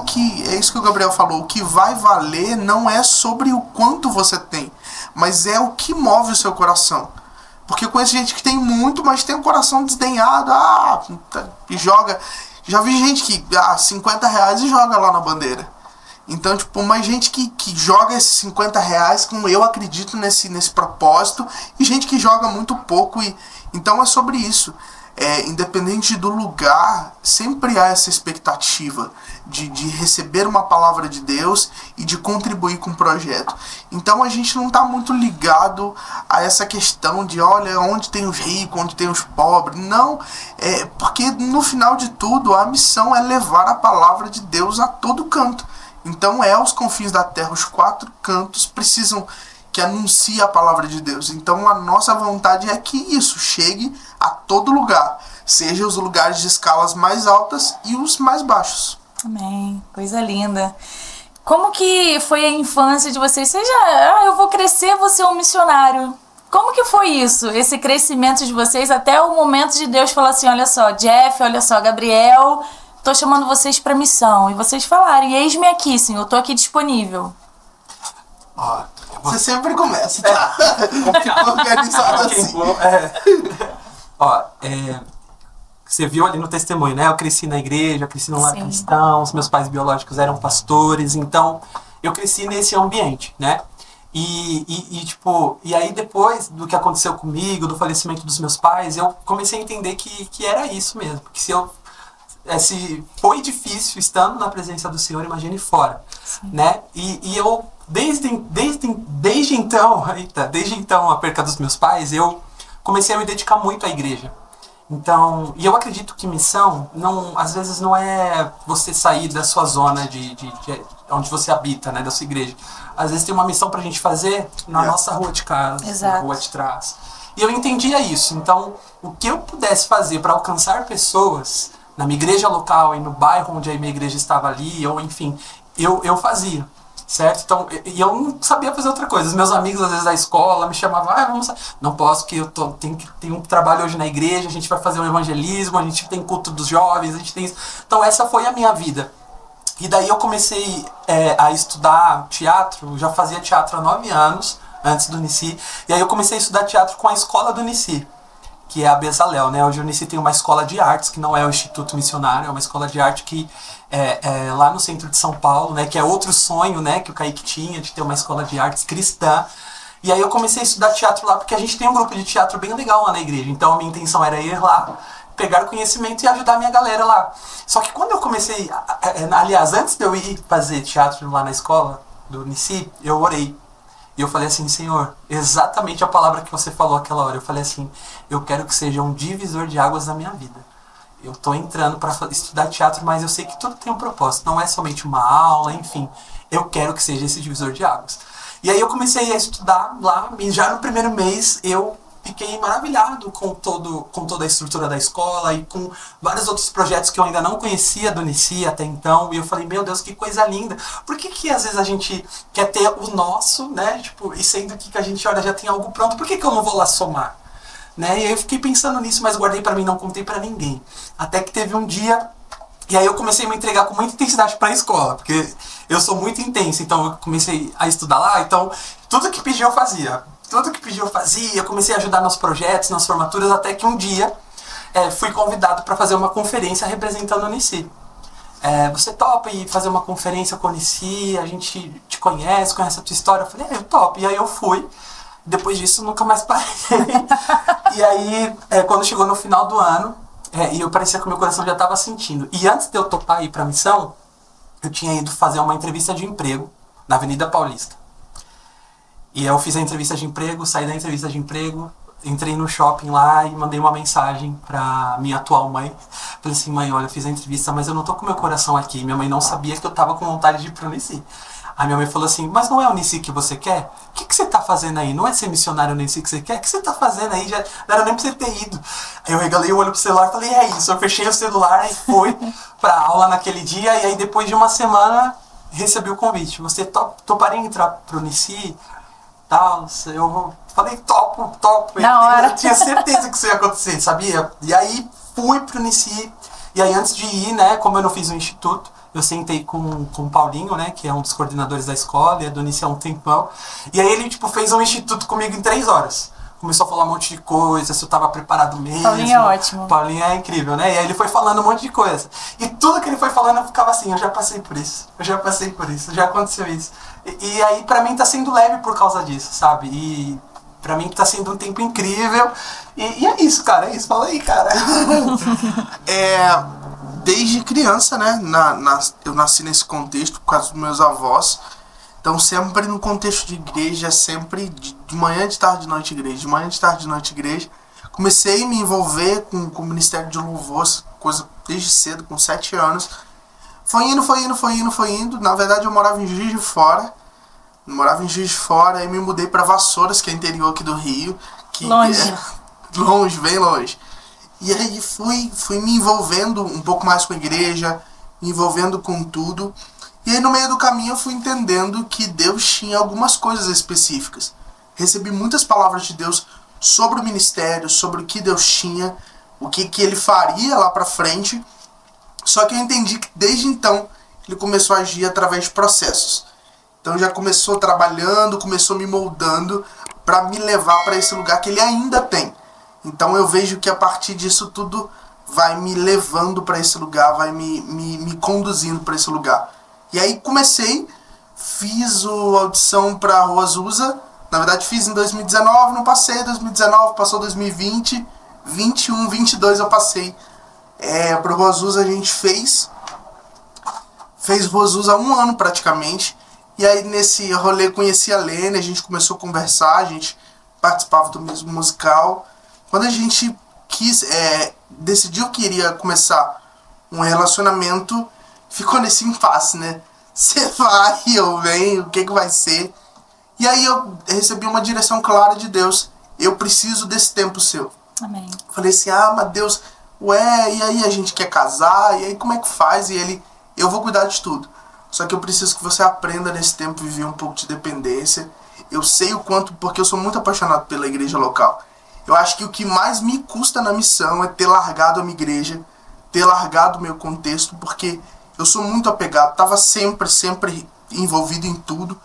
S3: é isso que o Gabriel falou, o que vai valer não é sobre o quanto você tem, mas é o que move o seu coração. Porque eu conheço gente que tem muito, mas tem um coração desdenhado, e joga. Já vi gente que 50 reais e joga lá na bandeira. Então, tipo, mais gente que joga esses 50 reais com eu acredito nesse propósito, e gente que joga muito pouco. Então é sobre isso. Independente do lugar, sempre há essa expectativa de receber uma palavra de Deus e de contribuir com o projeto. Então a gente não está muito ligado a essa questão de, olha, onde tem os ricos, onde tem os pobres. Não, porque no final de tudo a missão é levar a palavra de Deus a todo canto. Então aos confins da terra, os 4 cantos precisam que anuncie a palavra de Deus. Então a nossa vontade é que isso chegue a todo lugar, seja os lugares de escalas mais altas e os mais baixos.
S1: Amém, coisa linda. Como que foi a infância de vocês? Você eu vou crescer, vou ser um missionário. Como que foi isso, esse crescimento de vocês até o momento de Deus falar assim, olha só, Jeff, olha só, Gabriel, tô chamando vocês para missão. E vocês falarem, eis-me aqui, Senhor, eu tô aqui disponível.
S3: Você sempre começa, tá? Organizado assim.
S2: Você viu ali no testemunho, né? Eu cresci na igreja, eu cresci num lar cristão, os meus pais biológicos eram pastores, então eu cresci nesse ambiente, né? E aí depois do que aconteceu comigo, do falecimento dos meus pais, eu comecei a entender que era isso mesmo. Que se foi difícil estando na presença do Senhor, imagine fora, né? E eu, desde então, a perca dos meus pais, eu comecei a me dedicar muito à igreja. Então, e eu acredito que missão, às vezes não é você sair da sua zona de onde você habita, né, da sua igreja. Às vezes tem uma missão pra gente fazer na nossa rua de casa, na rua de trás. E eu entendia isso. Então, o que eu pudesse fazer para alcançar pessoas na minha igreja local e no bairro onde a minha igreja estava ali, ou enfim, eu fazia. Certo? Então, e eu não sabia fazer outra coisa. Os meus amigos, às vezes, da escola me chamavam, vamos... Não posso, porque eu tenho um trabalho hoje na igreja, a gente vai fazer um evangelismo, a gente tem culto dos jovens, a gente tem isso. Então, essa foi a minha vida. E daí eu comecei a estudar teatro, já fazia teatro há 9 anos, antes do Unici. E aí eu comecei a estudar teatro com a escola do Unici, que é a Bezalel, né? Hoje o Unici tem uma escola de artes, que não é o Instituto Missionário, é uma escola de arte que lá no centro de São Paulo, né, que é outro sonho, né, que o Kaique tinha, de ter uma escola de artes cristã. E aí eu comecei a estudar teatro lá, porque a gente tem um grupo de teatro bem legal lá na igreja. Então a minha intenção era ir lá, pegar conhecimento e ajudar a minha galera lá. Só que quando eu comecei, aliás, antes de eu ir fazer teatro lá na escola do Unici, eu orei. E eu falei assim, Senhor, exatamente a palavra que você falou aquela hora. Eu falei assim, eu quero que seja um divisor de águas na minha vida. Eu estou entrando para estudar teatro, mas eu sei que tudo tem um propósito. Não é somente uma aula, enfim. Eu quero que seja esse divisor de águas. E aí eu comecei a estudar lá, e já no primeiro mês eu fiquei maravilhado com toda a estrutura da escola e com vários outros projetos que eu ainda não conhecia do Unici até então. E eu falei, meu Deus, que coisa linda. Por que às vezes a gente quer ter o nosso, né? Tipo, e sendo que a gente, olha, já tem algo pronto, por que eu não vou lá somar? Né? E aí eu fiquei pensando nisso, mas guardei pra mim, não contei pra ninguém. Até que teve um dia, e aí eu comecei a me entregar com muita intensidade pra escola, porque eu sou muito intenso, então eu comecei a estudar lá, então tudo que pediu eu fazia. Tudo que pediu eu fazia, eu comecei a ajudar nos projetos, nas formaturas, até que um dia fui convidado para fazer uma conferência representando o Unici. Você topa ir fazer uma conferência com o Unici, a gente te conhece a tua história? Eu falei, eu topo. E aí eu fui. Depois disso, nunca mais parei. E aí, quando chegou no final do ano, e eu parecia que o meu coração já estava sentindo. E antes de eu topar ir para a missão, eu tinha ido fazer uma entrevista de emprego na Avenida Paulista. E eu fiz a entrevista de emprego, saí da entrevista de emprego, entrei no shopping lá e mandei uma mensagem pra minha atual mãe. Falei assim, mãe, olha, eu fiz a entrevista, mas eu não tô com meu coração aqui. Minha mãe não sabia que eu tava com vontade de ir pro Unici. Aí minha mãe falou assim, mas não é o Unici que você quer? O que você tá fazendo aí? Não é ser missionário no Unici que você quer? O que você tá fazendo aí? Já não era nem pra você ter ido. Aí eu regalei o olho pro celular e falei, é isso. Eu fechei o celular e fui pra aula naquele dia. E aí depois de uma semana, recebi o convite. Você toparia entrar pro Unici? Eu falei, topo. Eu tinha certeza que isso ia acontecer, sabia? E aí fui pro Unici. E aí antes de ir, né, como eu não fiz o instituto, eu sentei com o Paulinho, né, que é um dos coordenadores da escola, e é do Unici há um tempão. E aí ele, fez um instituto comigo em 3 horas. Começou a falar um monte de coisa, se eu tava preparado mesmo.
S1: Paulinho é ótimo.
S2: Paulinho é incrível, né? E aí ele foi falando um monte de coisa. E tudo que ele foi falando eu ficava assim, eu já passei por isso, já aconteceu isso. E aí pra mim tá sendo leve por causa disso, sabe? E pra mim tá sendo um tempo incrível. E é isso, cara, é isso. Fala aí, cara.
S3: Desde criança, né? Eu nasci nesse contexto por causa dos meus avós. Então sempre no contexto de igreja, sempre de manhã, de tarde, de noite igreja, de manhã, de tarde, de noite igreja. Comecei a me envolver com o Ministério de Louvor, coisa desde cedo, com 7 anos. Foi indo. Na verdade eu morava em Juiz de Fora. E me mudei para Vassouras, que é interior aqui do Rio.
S1: Longe.
S3: Longe, bem longe. E aí fui me envolvendo um pouco mais com a igreja, me envolvendo com tudo. E aí no meio do caminho eu fui entendendo que Deus tinha algumas coisas específicas. Recebi muitas palavras de Deus sobre o ministério, sobre o que Deus tinha, o que Ele faria lá pra frente. Só que eu entendi que desde então Ele começou a agir através de processos. Então já começou trabalhando, começou me moldando para me levar para esse lugar que Ele ainda tem. Então eu vejo que a partir disso tudo vai me levando para esse lugar, vai me conduzindo para esse lugar. E aí fiz a audição para a Rua Azusa. Na verdade fiz em 2019, não passei. 2019, passou 2020, 21, 22 eu passei. Para a Rua Azusa a gente fez Rua Azusa há 1 ano praticamente. E aí nesse rolê conheci a Lene, a gente começou a conversar, a gente participava do mesmo musical. Quando a gente decidiu que iria começar um relacionamento, ficou nesse impasse, né? Você vai, eu venho, o que vai ser? E aí eu recebi uma direção clara de Deus. Eu preciso desse tempo seu.
S1: Amém.
S3: Falei assim, mas Deus, e aí a gente quer casar, e aí como é que faz? E ele, eu vou cuidar de tudo. Só que eu preciso que você aprenda nesse tempo a viver um pouco de dependência. Eu sei o quanto, porque eu sou muito apaixonado pela igreja local. Eu acho que o que mais me custa na missão é ter largado a minha igreja, ter largado o meu contexto, porque eu sou muito apegado, estava sempre envolvido em tudo.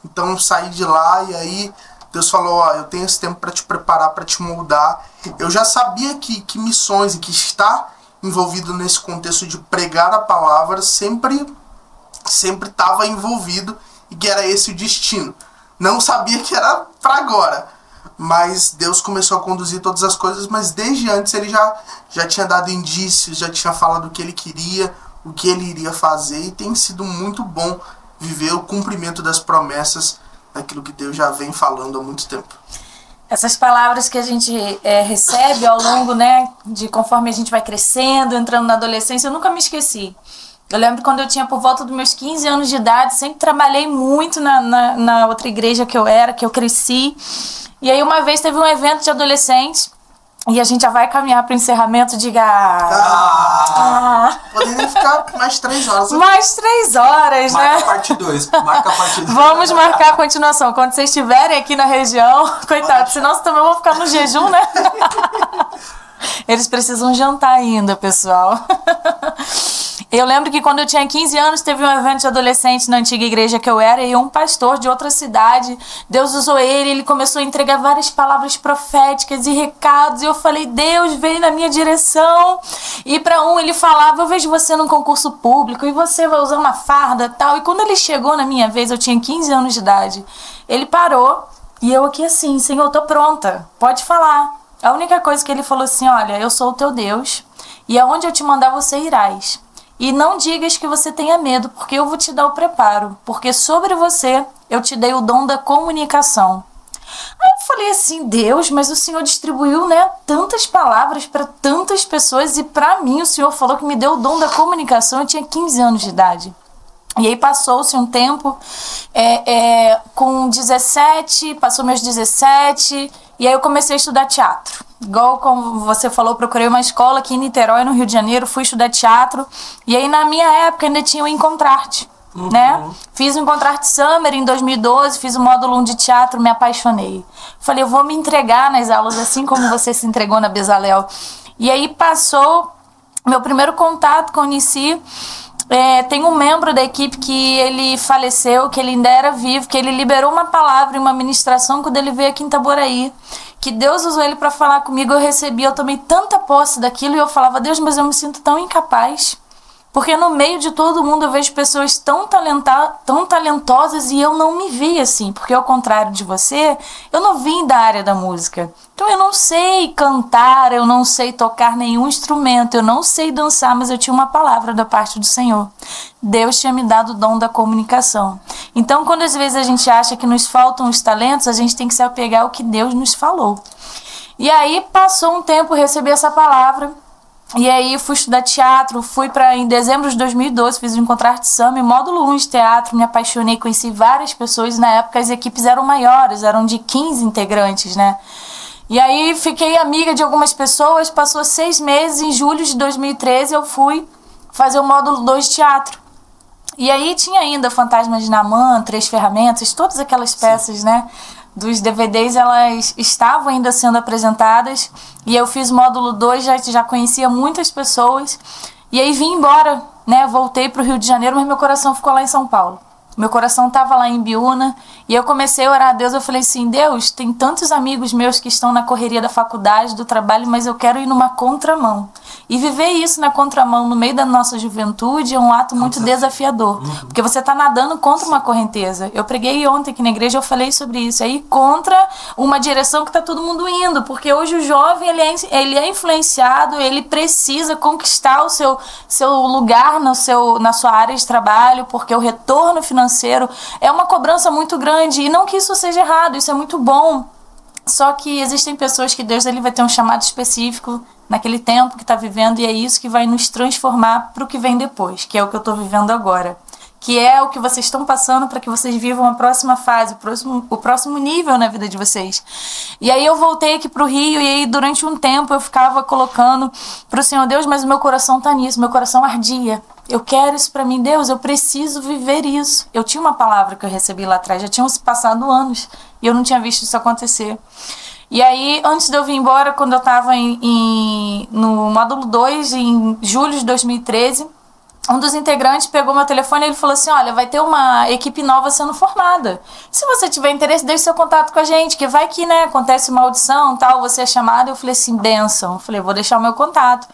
S3: Então eu saí de lá e aí Deus falou, eu tenho esse tempo para te preparar, para te moldar. Eu já sabia que missões e que estar envolvido nesse contexto de pregar a palavra sempre estava envolvido e que era esse o destino. Não sabia que era para agora, mas Deus começou a conduzir todas as coisas, mas desde antes Ele já tinha dado indícios, já tinha falado o que Ele queria, o que Ele iria fazer, e tem sido muito bom viver o cumprimento das promessas daquilo que Deus já vem falando há muito tempo.
S1: Essas palavras que a gente recebe ao longo, né, de conforme a gente vai crescendo, entrando na adolescência, eu nunca me esqueci. Eu lembro quando eu tinha por volta dos meus 15 anos de idade, sempre trabalhei muito na outra igreja que eu cresci. E aí uma vez teve um evento de adolescentes e a gente já vai caminhar para o encerramento. Diga...
S3: Poderia ficar mais 3 horas.
S1: Mais 3 horas, né?
S2: Marca a parte 2. Marca a parte 2.
S1: Vamos marcar a continuação. Quando vocês estiverem aqui na região, coitado, senão vocês também vão ficar no jejum, né? Eles precisam jantar ainda, pessoal. Eu lembro que quando eu tinha 15 anos, teve um evento de adolescente na antiga igreja que eu era, e um pastor de outra cidade, Deus usou ele começou a entregar várias palavras proféticas e recados, e eu falei, Deus veio na minha direção. E para um ele falava, eu vejo você num concurso público, e você vai usar uma farda tal. E quando ele chegou na minha vez, eu tinha 15 anos de idade, ele parou, e eu aqui assim, Senhor, eu tô pronta, pode falar. A única coisa que ele falou assim, olha, eu sou o teu Deus, e aonde eu te mandar você irás. E não digas que você tenha medo, porque eu vou te dar o preparo, porque sobre você eu te dei o dom da comunicação. Aí eu falei assim, Deus, mas o Senhor distribuiu, né, tantas palavras para tantas pessoas, e para mim o Senhor falou que me deu o dom da comunicação. Eu tinha 15 anos de idade. E aí passou-se um tempo, com 17, passou meus 17, e aí eu comecei a estudar teatro. Igual como você falou, procurei uma escola aqui em Niterói, no Rio de Janeiro, fui estudar teatro. E aí na minha época ainda tinha o Encontrarte, né? Fiz o Encontrarte Summer em 2012, fiz o módulo 1 de teatro, me apaixonei. Falei, eu vou me entregar nas aulas assim como você se entregou na Bezalel. E aí passou meu primeiro contato com o Nici. Tem um membro da equipe que ele faleceu, que ele ainda era vivo, que ele liberou uma palavra e uma ministração quando ele veio aqui em Itaboraí, que Deus usou ele para falar comigo. Eu tomei tanta posse daquilo, e eu falava, Deus, mas eu me sinto tão incapaz, porque no meio de todo mundo eu vejo pessoas tão talentosas, e eu não me vi assim, porque ao contrário de você, eu não vim da área da música. Então eu não sei cantar, eu não sei tocar nenhum instrumento, eu não sei dançar, mas eu tinha uma palavra da parte do Senhor. Deus tinha me dado o dom da comunicação. Então quando às vezes a gente acha que nos faltam os talentos, a gente tem que se apegar ao que Deus nos falou. E aí passou um tempo, recebi essa palavra, e aí fui estudar teatro, em dezembro de 2012, fiz o Encontrarte Summer, módulo 1 de teatro, me apaixonei, conheci várias pessoas, na época as equipes eram maiores, eram de 15 integrantes, né? E aí fiquei amiga de algumas pessoas, passou 6 meses, em julho de 2013 eu fui fazer o módulo 2 de teatro. E aí tinha ainda Fantasma de Naamã, 3 Ferramentas, todas aquelas peças, né, dos DVDs, elas estavam ainda sendo apresentadas. E eu fiz o módulo 2, já conhecia muitas pessoas. E aí vim embora, né, voltei para o Rio de Janeiro, mas meu coração ficou lá em São Paulo. Meu coração estava lá em Biúna, e eu comecei a orar a Deus. Eu falei assim, Deus, tem tantos amigos meus que estão na correria da faculdade, do trabalho, mas eu quero ir numa contramão. E viver isso na contramão no meio da nossa juventude é um ato muito desafiador, porque você está nadando contra uma correnteza. Eu preguei ontem aqui na igreja, eu falei sobre isso, aí contra uma direção que está todo mundo indo, porque hoje o jovem ele é influenciado, ele precisa conquistar o seu lugar na sua área de trabalho, porque o retorno financeiro é uma cobrança muito grande, e não que isso seja errado, isso é muito bom. Só que existem pessoas que Deus ele vai ter um chamado específico naquele tempo que está vivendo, e é isso que vai nos transformar para o que vem depois, que é o que eu estou vivendo agora, que é o que vocês estão passando para que vocês vivam a próxima fase, o próximo nível na vida de vocês. E aí eu voltei aqui para o Rio, e aí durante um tempo eu ficava colocando para o Senhor, Deus, mas o meu coração está nisso, meu coração ardia. Eu quero isso para mim, Deus, eu preciso viver isso. Eu tinha uma palavra que eu recebi lá atrás, já tinham se passado anos, e eu não tinha visto isso acontecer. E aí, antes de eu vir embora, quando eu estava no módulo 2, em julho de 2013, um dos integrantes pegou meu telefone e ele falou assim, olha, vai ter uma equipe nova sendo formada. Se você tiver interesse, deixe seu contato com a gente, que vai que, né, acontece uma audição, tal, você é chamado. Eu falei assim, bênção. Eu falei, vou deixar o meu contato.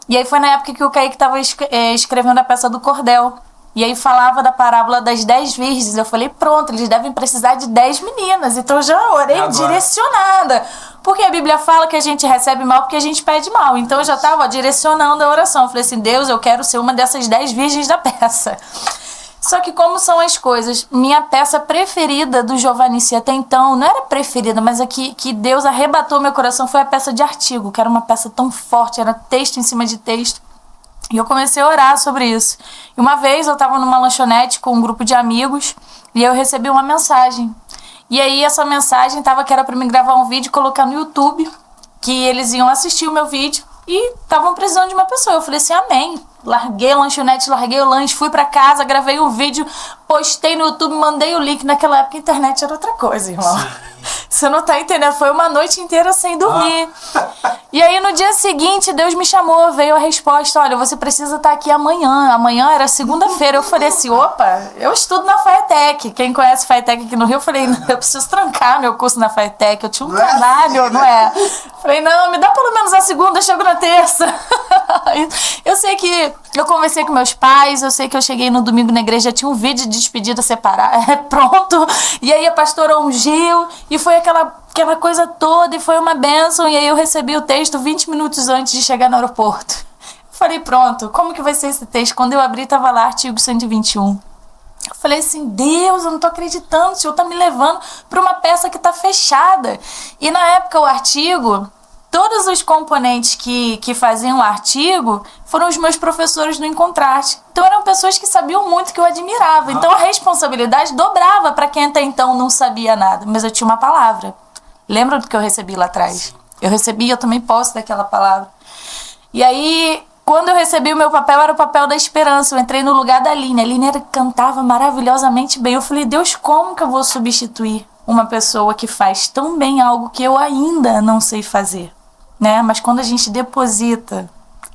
S1: E aí foi na época que o Kaique estava escrevendo a peça do Cordel. E aí falava da parábola das 10 virgens. Eu falei, pronto, eles devem precisar de 10 meninas. Então eu já orei direcionada. Porque a Bíblia fala que a gente recebe mal porque a gente pede mal. Então eu já estava direcionando a oração. Eu falei assim, Deus, eu quero ser uma dessas 10 virgens da peça. Só que como são as coisas, minha peça preferida do Giovannici até então, não era preferida, mas a que Deus arrebatou meu coração, foi a peça de Artigo, que era uma peça tão forte, era texto em cima de texto. E eu comecei a orar sobre isso. E uma vez eu estava numa lanchonete com um grupo de amigos, e eu recebi uma mensagem. E aí essa mensagem tava que era pra mim gravar um vídeo e colocar no YouTube, que eles iam assistir o meu vídeo e estavam precisando de uma pessoa. Eu falei assim, amém. Larguei a lanchonete, larguei o lanche, fui pra casa, gravei um vídeo, postei no YouTube, mandei o link. Naquela época a internet era outra coisa, irmão. Sim. Você não tá entendendo, foi uma noite inteira sem dormir. E aí no dia seguinte Deus me chamou, veio a resposta, olha, você precisa estar aqui amanhã. Amanhã era segunda-feira. Eu falei assim, opa, eu estudo na FATEC. Quem conhece FATEC aqui no Rio, eu falei, eu preciso trancar meu curso na FATEC. Eu tinha um trabalho, não é? Falei, não, me dá pelo menos a segunda, eu chego na terça. Eu sei que eu conversei com meus pais, eu sei que eu cheguei no domingo na igreja, tinha um vídeo de despedida separado, pronto. E aí a pastora ungiu, e foi aquela coisa toda, e foi uma bênção. E aí eu recebi o texto 20 minutos antes de chegar no aeroporto. Falei, pronto, como que vai ser esse texto? Quando eu abri, tava lá, artigo 121. Eu falei assim, Deus, eu não tô acreditando, o Senhor tá me levando para uma peça que tá fechada. E na época o artigo, todos os componentes que faziam o artigo foram os meus professores no Encontrarte. Então eram pessoas que sabiam muito, que eu admirava. Então a responsabilidade dobrava para quem até então não sabia nada. Mas eu tinha uma palavra. Lembra do que eu recebi lá atrás? Eu recebi, eu tomei posse daquela palavra. E aí, quando eu recebi o meu papel, era o papel da esperança. Eu entrei no lugar da Aline. A Aline cantava maravilhosamente bem. Eu falei, Deus, como que eu vou substituir uma pessoa que faz tão bem algo que eu ainda não sei fazer? Né? Mas quando a gente deposita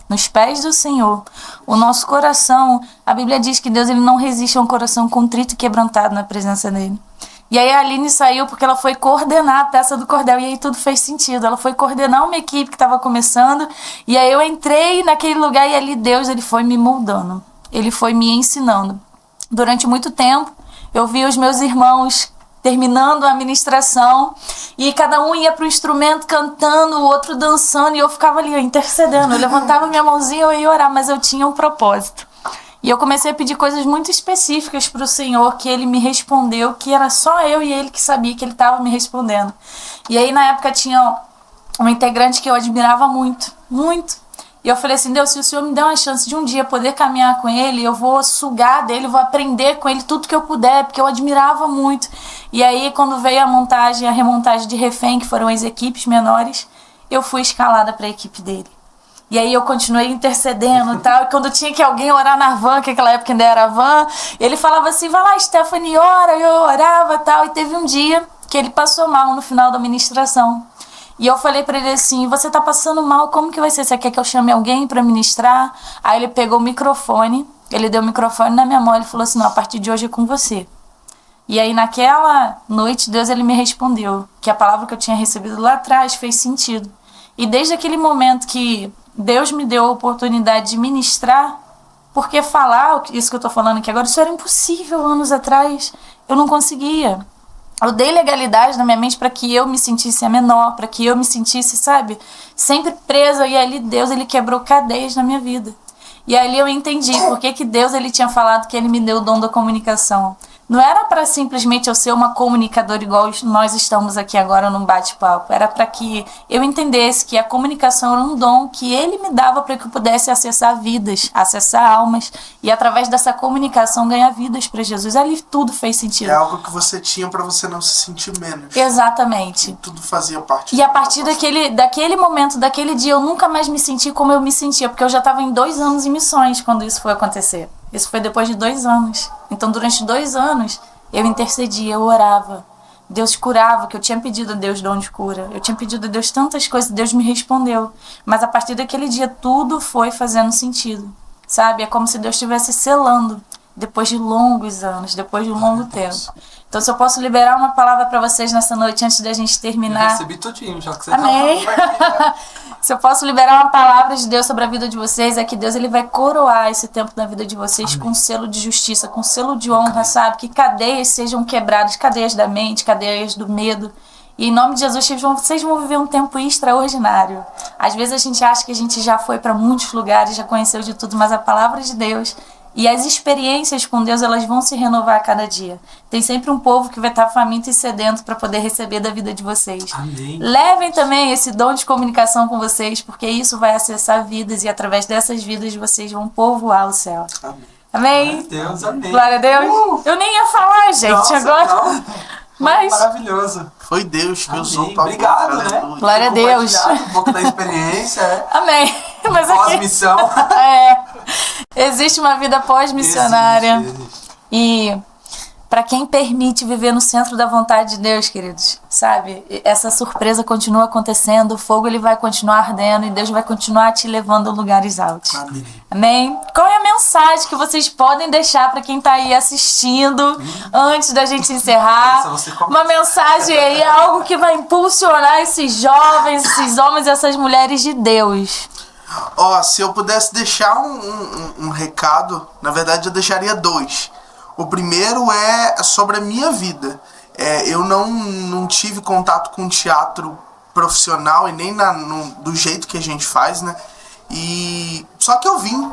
S1: nos pés do Senhor o nosso coração, a Bíblia diz que Deus ele não resiste a um coração contrito e quebrantado na presença dele. E aí a Aline saiu porque ela foi coordenar a peça do cordel, e aí tudo fez sentido. Ela foi coordenar uma equipe que estava começando, e aí eu entrei naquele lugar, e ali Deus ele foi me moldando, ele foi me ensinando. Durante muito tempo eu vi os meus irmãos terminando a ministração, e cada um ia pro instrumento cantando, o outro dançando, e eu ficava ali, intercedendo. Eu levantava minha mãozinha, eu ia orar, mas eu tinha um propósito. E eu comecei a pedir coisas muito específicas pro Senhor, que Ele me respondeu, que era só eu e Ele que sabia que Ele estava me respondendo. E aí na época tinha um integrante que eu admirava muito, muito. E eu falei assim, Deus, se o Senhor me der uma chance de um dia poder caminhar com ele, eu vou sugar dele, vou aprender com ele tudo que eu puder, porque eu admirava muito. E aí, quando veio a remontagem de refém, que foram as equipes menores, eu fui escalada para a equipe dele. E aí eu continuei intercedendo e tal, e quando tinha que alguém orar na van, que naquela época ainda era van, ele falava assim, vai lá, Stephanie, ora, eu orava e tal. E teve um dia que ele passou mal no final da ministração. E eu falei pra ele assim, você tá passando mal, como que vai ser? Você quer que eu chame alguém pra ministrar? Aí ele pegou o microfone, ele deu o microfone na minha mão, ele falou assim, não, a partir de hoje é com você. E aí naquela noite, Deus ele me respondeu, que a palavra que eu tinha recebido lá atrás fez sentido. E desde aquele momento que Deus me deu a oportunidade de ministrar, porque falar isso que eu tô falando aqui agora, isso era impossível anos atrás, eu não conseguia. Eu dei legalidade na minha mente para que eu me sentisse a menor, para que eu me sentisse, sabe, sempre presa. E ali Deus ele quebrou cadeias na minha vida. E ali eu entendi por que Deus ele tinha falado que ele me deu o dom da comunicação. Não era para simplesmente eu ser uma comunicadora igual nós estamos aqui agora num bate-papo. Era para que eu entendesse que a comunicação era um dom que ele me dava para que eu pudesse acessar vidas, acessar almas. E através dessa comunicação ganhar vidas para Jesus. Ali tudo fez sentido.
S3: É algo que você tinha para você não se sentir menos.
S1: Exatamente.
S3: E tudo fazia parte.
S1: E a partir daquele momento, daquele dia, eu nunca mais me senti como eu me sentia. Porque eu já estava em 2 anos em missões quando isso foi acontecer. Isso foi depois de 2 anos. Então, durante 2 anos, eu intercedia, eu orava. Deus curava, que eu tinha pedido a Deus dom de cura. Eu tinha pedido a Deus tantas coisas, Deus me respondeu. Mas a partir daquele dia, tudo foi fazendo sentido. Sabe? É como se Deus estivesse selando, depois de longos anos, depois de um longo tempo. Então, se eu posso liberar uma palavra para vocês nessa noite, antes da gente terminar.
S2: Eu recebi tudinho, já que você
S1: Amém. Se eu posso liberar uma palavra de Deus sobre a vida de vocês, é que Deus ele vai coroar esse tempo da vida de vocês. Amém. Com selo de justiça, com selo de honra, sabe? Que cadeias sejam quebradas, cadeias da mente, cadeias do medo. E em nome de Jesus, vocês vão viver um tempo extraordinário. Às vezes a gente acha que a gente já foi para muitos lugares, já conheceu de tudo, mas a palavra de Deus e as experiências com Deus, elas vão se renovar a cada dia. Tem sempre um povo que vai estar faminto e sedento para poder receber da vida de vocês.
S2: Amém.
S1: Levem também esse dom de comunicação com vocês, porque isso vai acessar vidas e através dessas vidas vocês vão povoar o céu.
S3: Amém.
S1: Amém?
S2: Glória a Deus, amém.
S1: Glória a Deus. Eu nem ia falar, gente,
S2: Nossa,
S1: agora.
S2: não.
S1: Mas,
S2: Maravilhoso.
S3: Foi Deus que
S2: Amém.
S3: usou tua
S2: Obrigado,
S3: boca,
S2: né?
S3: aleluia.
S1: glória a Deus.
S2: Compartilhar um pouco da experiência,
S1: Amém. Mas aqui,
S2: pós-missão.
S1: existe uma vida pós-missionária.
S2: Existe.
S1: E para quem permite viver no centro da vontade de Deus, queridos, sabe? Essa surpresa continua acontecendo, o fogo ele vai continuar ardendo e Deus vai continuar te levando a lugares altos.
S3: Amém.
S1: Amém? Qual é a mensagem que vocês podem deixar para quem está aí assistindo antes da gente encerrar?
S2: Essa você começa.
S1: Uma mensagem aí, algo que vai impulsionar esses jovens, esses homens e essas mulheres de Deus.
S3: Ó, se eu pudesse deixar um recado, na verdade eu deixaria 2. O primeiro é sobre a minha vida. Eu não tive contato com teatro profissional e nem do jeito que a gente faz, né? E só que eu vim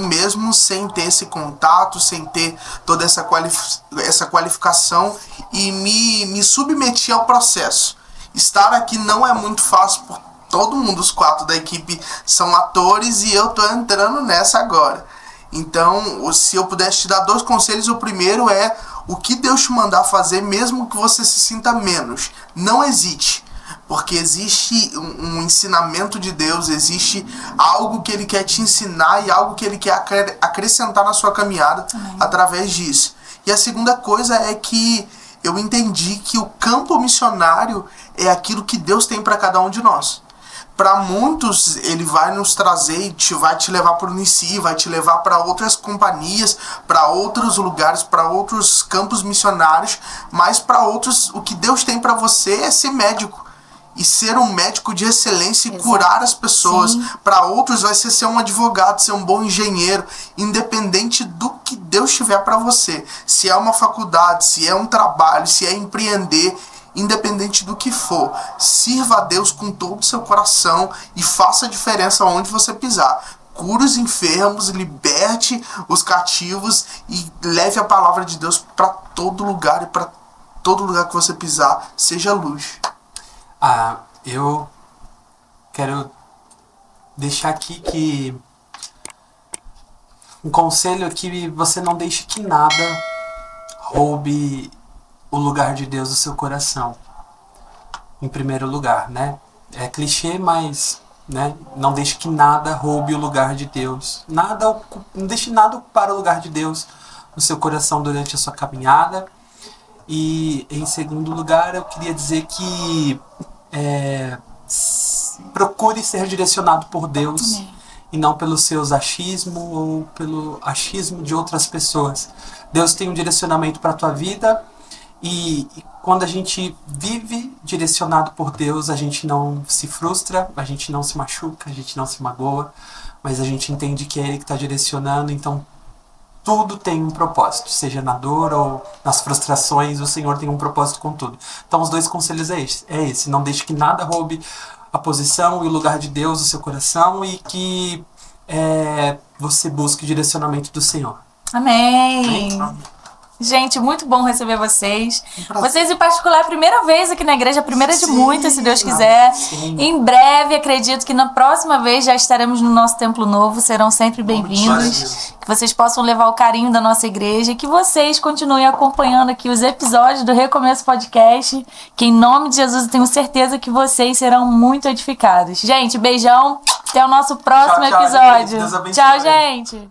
S3: mesmo sem ter esse contato, sem ter toda essa qualificação e me submeti ao processo. Estar aqui não é muito fácil, porque todo mundo, os 4 da equipe, são atores e eu tô entrando nessa agora. Então, se eu pudesse te dar 2 conselhos, o primeiro é o que Deus te mandar fazer, mesmo que você se sinta menos. Não hesite, porque existe um ensinamento de Deus, existe algo que Ele quer te ensinar e algo que Ele quer acrescentar na sua caminhada através disso. E a segunda coisa é que eu entendi que o campo missionário é aquilo que Deus tem para cada um de nós. Para muitos, ele vai nos trazer e vai te levar para o Unici, vai te levar para outras companhias, para outros lugares, para outros campos missionários, mas para outros, o que Deus tem para você é ser médico. E ser um médico de excelência e curar as pessoas. Para outros vai ser um advogado, ser um bom engenheiro, independente do que Deus tiver para você. Se é uma faculdade, se é um trabalho, se é empreender, independente do que for, sirva a Deus com todo o seu coração e faça a diferença onde você pisar. Cure os enfermos, liberte os cativos e leve a palavra de Deus para todo lugar e para todo lugar que você pisar, seja luz.
S2: Eu quero deixar aqui que um conselho é que você não deixe que nada roube o lugar de Deus do seu coração, em primeiro lugar, né? É clichê, mas, né? Não deixe que nada roube o lugar de Deus. Não deixe nada ocupar o lugar de Deus no seu coração durante a sua caminhada. E, em segundo lugar, eu queria dizer que procure ser direcionado por Deus. Amém. E não pelo seu achismo ou pelo achismo de outras pessoas. Deus tem um direcionamento para a tua vida. E quando a gente vive direcionado por Deus, a gente não se frustra, a gente não se machuca, a gente não se magoa, mas a gente entende que é Ele que está direcionando, então tudo tem um propósito, seja na dor ou nas frustrações, o Senhor tem um propósito com tudo. Então os 2 conselhos é esse, não deixe que nada roube a posição e o lugar de Deus no seu coração e que você busque o direcionamento do Senhor.
S1: Amém. Gente, muito bom receber vocês. Vocês, em particular, é a primeira vez aqui na igreja, a primeira de muitas, se Deus quiser.
S2: Sim.
S1: Em breve, acredito que na próxima vez já estaremos no nosso templo novo. Serão sempre bem-vindos. Que vocês possam levar o carinho da nossa igreja e que vocês continuem acompanhando aqui os episódios do Recomeço Podcast. Que, em nome de Jesus, eu tenho certeza que vocês serão muito edificados. Gente, beijão. Até o nosso próximo episódio.
S2: Deus abençoe.
S1: Tchau, gente.